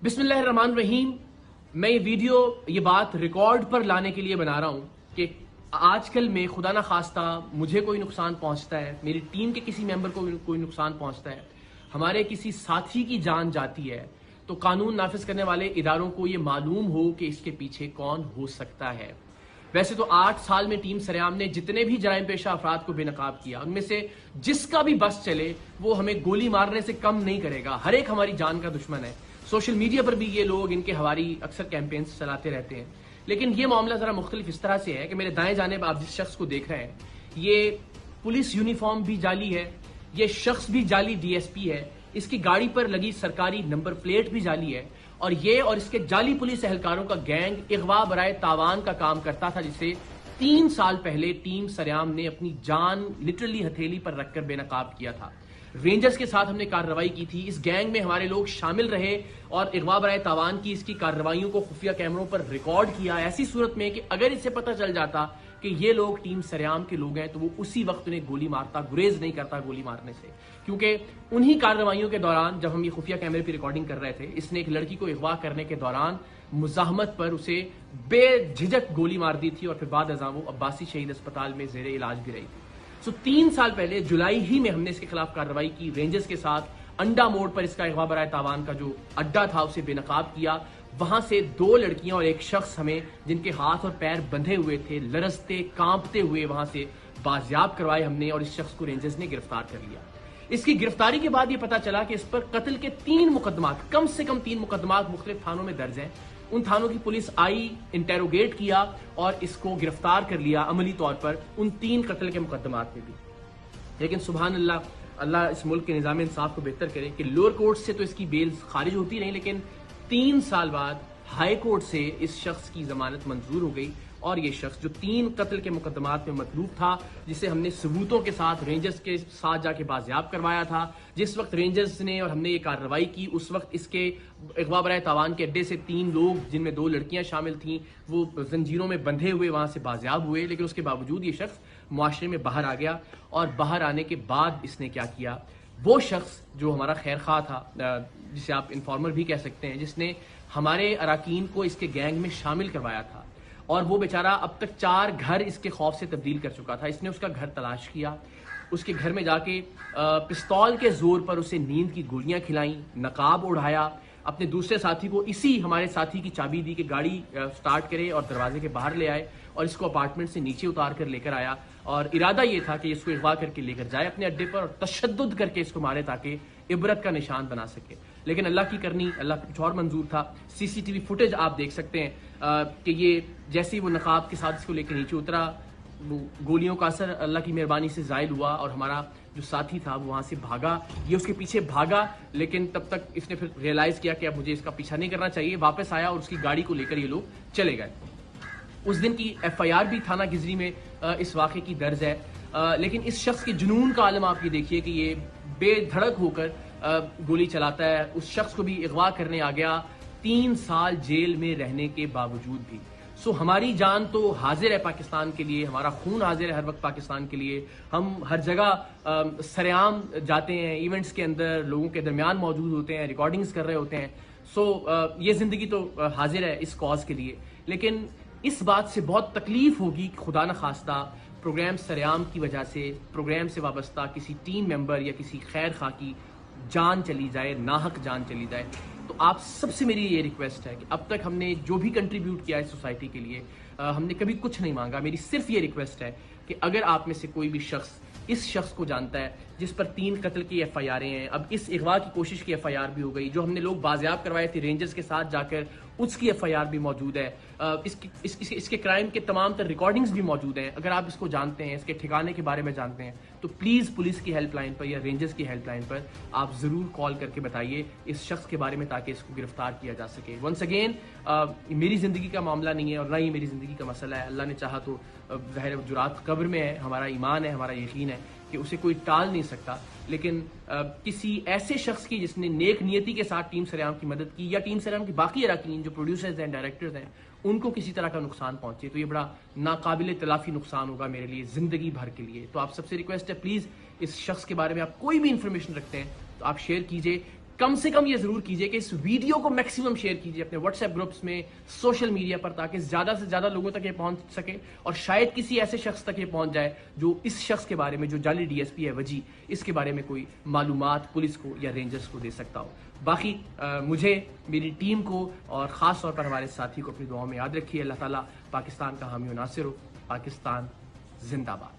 बिस्मिल्लाहिर्रहमानिर्रहीम। मैं ये वीडियो ये बात रिकॉर्ड पर लाने के लिए बना रहा हूँ कि आजकल में खुदा ना खास्ता मुझे कोई नुकसान पहुंचता है, मेरी टीम के किसी मेंबर को कोई नुकसान पहुंचता है, हमारे किसी साथी की जान जाती है, तो कानून नाफिज करने वाले इदारों को ये मालूम हो कि इसके पीछे कौन हो सकता है। वैसे तो 8 साल में टीम सरेआम ने जितने भी जराइम पेशा अफराद को बेनकाब किया, उनमें से जिसका भी बस चले वो हमें गोली मारने से कम नहीं करेगा। हर एक हमारी जान का दुश्मन है। सोशल मीडिया पर भी ये लोग इनके हवारी अक्सर कैंपेन्स चलाते रहते हैं। लेकिन ये मामला जरा मुख्तलिफ इस तरह से है कि मेरे दाएं जानिब आप जिस शख्स को देख रहे हैं, ये पुलिस यूनिफॉर्म भी जाली है, ये शख्स भी जाली डीएसपी है, इसकी गाड़ी पर लगी सरकारी नंबर प्लेट भी जाली है, और ये और इसके जाली पुलिस एहलकारों का गैंग इगवा बराए तावान का काम करता था, जिसे 3 साल पहले टीम सरेआम ने अपनी जान लिटरली हथेली पर रखकर बेनकाब किया था। रेंजर्स के साथ हमने कार्रवाई की थी, इस गैंग में हमारे लोग शामिल रहे और इगवा बराए तावान की इसकी कार्रवाइयों को खुफिया कैमरों पर रिकॉर्ड किया। ऐसी सूरत में कि अगर इसे पता चल जाता कि ये लोग टीम सरेआम के लोग हैं तो वो उसी वक्त उन्हें गोली मारता, गुरेज नहीं करता गोली मारने से। क्योंकि उन्हीं कार्रवाइयों के दौरान जब हम ये खुफिया कैमरे पर रिकॉर्डिंग कर रहे थे, इसने एक लड़की को अगवा करने के दौरान मुजाहमत पर उसे बेझिझक गोली मार दी थी और फिर बाद अज़ां वो अब्बासी शहीद अस्पताल में ज़ेरे इलाज भी रही थी। 3 साल पहले जुलाई ही में हमने इसके खिलाफ कार्रवाई की। रेंजर्स के साथ अंडा मोड़ पर इसका अगवा बराए तावान का जो अड्डा था उसे बेनकाब किया। वहां से 2 लड़कियां और एक शख्स हमें, जिनके हाथ और पैर बंधे हुए थे, लरजते कांपते हुए वहां से बाजियाब करवाए हमने, और इस शख्स को रेंजर्स ने गिरफ्तार कर लिया। इसकी गिरफ्तारी के बाद यह पता चला कि इस पर कत्ल के 3 मुकदमात, कम से कम 3 मुकदमात मुख्तलिफ थानों में दर्ज हैं। उन थानों की पुलिस आई, इंटेरोगेट किया और इसको गिरफ्तार कर लिया अमली तौर पर उन 3 कत्ल के मुकदमात में भी। लेकिन सुभान अल्लाह, अल्लाह इस मुल्क के निज़ाम इंसाफ को बेहतर करे कि लोअर कोर्ट से तो इसकी बेल खारिज होती नहीं, लेकिन 3 साल बाद हाई कोर्ट से इस शख्स की जमानत मंजूर हो गई। और ये शख्स जो 3 कत्ल के मुकदमात में मतलूब था, जिसे हमने सबूतों के साथ रेंजर्स के साथ जाके बाजियाब करवाया था, जिस वक्त रेंजर्स ने और हमने ये कार्रवाई की उस वक्त इसके अगवा बराए तावान के अड्डे से 3 लोग, जिनमें 2 लड़कियां शामिल थीं, वो जंजीरों में बंधे हुए वहां से बाजियाब हुए। लेकिन उसके बावजूद ये शख्स मुआशरे में बाहर आ गया, और बाहर आने के बाद इसने क्या किया, वो शख्स जो हमारा खैर खा था, जिसे आप इन्फॉर्मर भी कह सकते हैं, जिसने हमारे अराकीन को इसके गैंग में शामिल करवाया था, और वो बेचारा अब तक 4 घर इसके खौफ से तब्दील कर चुका था। इसने उसका घर तलाश किया, उसके घर में जाके पिस्तौल के जोर पर उसे नींद की गोलियां खिलाई, नकाब उड़ाया, अपने दूसरे साथी को इसी हमारे साथी की चाबी दी कि गाड़ी स्टार्ट करे और दरवाजे के बाहर ले आए, और इसको अपार्टमेंट से नीचे उतार कर लेकर आया। और इरादा ये था कि इसको अगवा करके लेकर जाए अपने अड्डे पर और तशद्दुद करके इसको मारे ताकि इबरत का निशान बना सके। लेकिन अल्लाह की करनी, अल्लाह का कुछ और मंजूर था। सीसीटीवी फुटेज आप देख सकते हैं कि ये जैसे ही वो नकाब के साथ इसको लेकर नीचे उतरा, वो गोलियों का असर अल्लाह की मेहरबानी से जायल हुआ, और हमारा जो साथी था वो वहां से भागा। ये उसके पीछे भागा, लेकिन तब तक इसने फिर रियलाइज किया कि अब मुझे इसका पीछा नहीं करना चाहिए। वापस आया और उसकी गाड़ी को लेकर ये लोग चले गए। उस दिन की FIR भी थाना गिजरी में इस वाक़े की दर्ज है। लेकिन इस शख्स के जुनून का आलम आप ये देखिए कि ये बेधड़क होकर गोली चलाता है। उस शख्स को भी अगवा करने आ गया 3 साल जेल में रहने के बावजूद भी। सो हमारी जान तो हाजिर है पाकिस्तान के लिए, हमारा खून हाजिर है हर वक्त पाकिस्तान के लिए। हम हर जगह सरेआम जाते हैं, इवेंट्स के अंदर लोगों के दरमियान मौजूद होते हैं, रिकॉर्डिंग्स कर रहे होते हैं। सो ये जिंदगी तो हाजिर है इस कॉज के लिए। लेकिन इस बात से बहुत तकलीफ होगी कि खुदा न खास्ता प्रोग्राम सरेआम की वजह से प्रोग्राम से वाबस्ता किसी टीम मेंबर या किसी खैर खा की जान चली जाए, नाहक जान चली जाए। तो आप सबसे मेरी ये रिक्वेस्ट है कि अब तक हमने जो भी कंट्रीब्यूट किया है सोसाइटी के लिए, हमने कभी कुछ नहीं मांगा। मेरी सिर्फ ये रिक्वेस्ट है कि अगर आप में से कोई भी शख्स इस शख्स को जानता है जिस पर 3 कत्ल की FIR हैं, अब इस अगवा की कोशिश की FIR भी हो गई, जो हमने लोग बाजियाब करवाए थे रेंजर्स के साथ जाकर, उसकी FIR भी मौजूद है, इसके क्राइम के तमाम तर रिकॉर्डिंग्स भी मौजूद हैं। अगर आप इसको जानते हैं, इसके ठिकाने के बारे में जानते हैं, तो प्लीज़ पुलिस की हेल्पलाइन पर या रेंजर्स की हेल्पलाइन पर आप ज़रूर कॉल करके बताइए इस शख्स के बारे में, ताकि इसको गिरफ्तार किया जा सके। वंस अगेन, मेरी ज़िंदगी का मामला नहीं है और ना ही मेरी ज़िंदगी का मसला है। अल्लाह ने चाहा तो ज़ाहिर जुरात कब्र में है, हमारा ईमान है, हमारा यकीन है कि उसे कोई टाल नहीं सकता। लेकिन किसी ऐसे शख्स की जिसने नेक नियति के साथ टीम सरेआम की मदद की, या टीम सरेआम की बाकी अराकीन जो प्रोड्यूसर्स हैं, डायरेक्टर्स हैं, उनको किसी तरह का नुकसान पहुंचे, तो ये बड़ा नाकाबिल तलाफी नुकसान होगा मेरे लिए ज़िंदगी भर के लिए। तो आप सबसे रिक्वेस्ट है, प्लीज़ इस शख्स के बारे में आप कोई भी इंफॉर्मेशन रखते हैं तो आप शेयर कीजिए। کم سے کم یہ ضرور کیجئے کہ اس ویڈیو کو میکسیمم شیئر کیجئے اپنے واٹس ایپ گروپس میں، سوشل میڈیا پر، تاکہ زیادہ سے زیادہ لوگوں تک یہ پہنچ سکے اور شاید کسی ایسے شخص تک یہ پہنچ جائے جو اس شخص کے بارے میں، جو جعلی ڈی ایس پی ہے وجی، اس کے بارے میں کوئی معلومات پولیس کو یا رینجرز کو دے سکتا ہو۔ باقی مجھے، میری ٹیم کو اور خاص طور پر ہمارے ساتھی کو اپنی دعاؤں میں یاد رکھیے۔ اللہ تعالیٰ پاکستان کا حامی و ناصر ہو۔ پاکستان زندہ باد۔